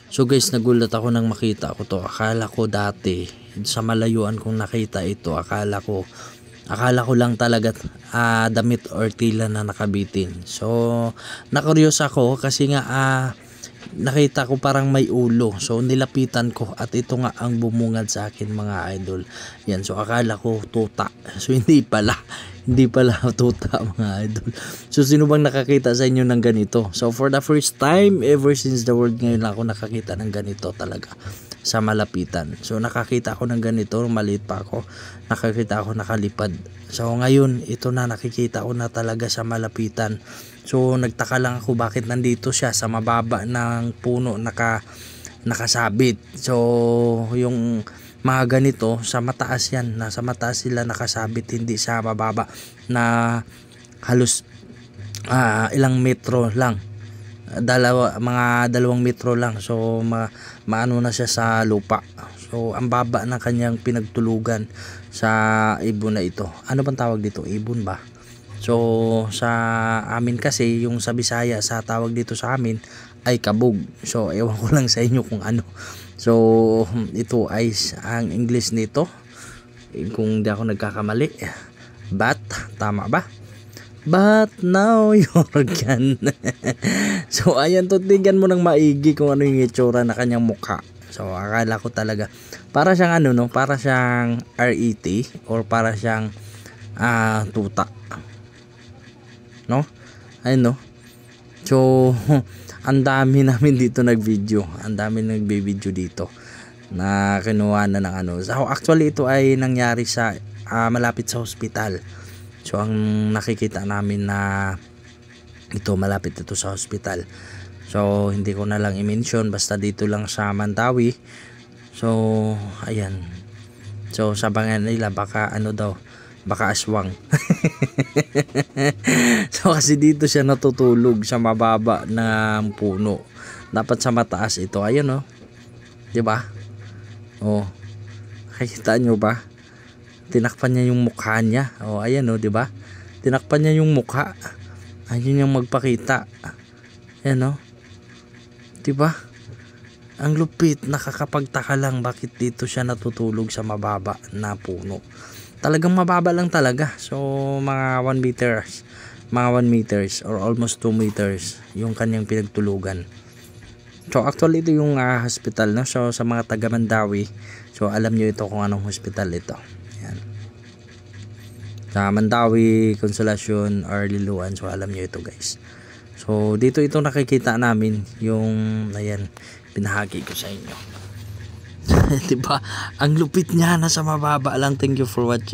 So guys, nagulat ako nang makita ko to. Akala ko dati sa malayuan kong nakita ito, akala ko lang talaga damit or tila na nakabitin. So na-curious ako kasi nga nakita ko parang may ulo. So nilapitan ko at ito nga ang bumungad sa akin mga idol. Yan, so akala ko tuta. So hindi pala tuta mga idol. So sino bang nakakita sa inyo ng ganito? So for the first time ever since the world, ngayon lang ako nakakita ng ganito talaga sa malapitan. So nakakita ako ng ganito, maliit pa ako. Nakakita ako nakalipad. So ngayon ito na, nakikita ko na talaga sa malapitan. So nagtaka lang ako bakit nandito siya sa mababa ng puno nakasabit. So yung mga ganito sa mataas yan, nasa mataas sila nakasabit, hindi sa mababa na halos ilang metro lang, mga 2 metro lang. So maano na siya sa lupa. So ang baba ng kanyang pinagtulugan sa ibon na ito. Ano bang tawag dito? Ibon ba? So sa amin kasi, yung sa Bisaya, sa tawag dito sa amin ay kabog. So ewan ko lang sa inyo kung ano. So ito ay ang English nito, kung di ako nagkakamali, bat, tama ba? But now you're gone. So ayan, tutigan mo ng maigi kung ano yung itsura na kanyang mukha. So akala ko talaga para siyang para siyang RET or para siyang tuta, no? Ayun, no? So ang dami namin dito nag-video, ang dami nagbe-video dito na kinuha na ng So actually ito ay nangyari sa malapit sa hospital. So ang nakikita namin na ito, malapit ito sa hospital. So hindi ko na lang i-mention, basta dito lang sa Mandawi. So ayan. So sabangan nila baka baka aswang. So kasi dito siya natutulog sa mababa ng puno. Dapat sa mataas ito. Ayun, oh. 'Di ba? Oh. Nakikita nyo ba? Tinakpan niya yung mukha niya. Oh, ayan, oh, 'di ba? Tinakpan niya yung mukha. Ayun yung magpakita. Ayan, oh. 'Di ba? Ang lupit, nakakapagtaka lang bakit dito siya natutulog sa mababa na puno. Talagang mababa lang talaga. So mga 1 meters or almost 2 meters yung kanyang pinagtulugan. So actually ito yung hospital, no? So sa mga taga Mandawi, so alam nyo ito kung anong hospital ito. Yan. Sa Mandawi, Consolacion or Liloan, so alam nyo ito guys. So dito ito nakikita namin yung, ayan, pinahagi ko sa inyo. Diba? Ang lupit niya, nasa mababa lang. Thank you for watching.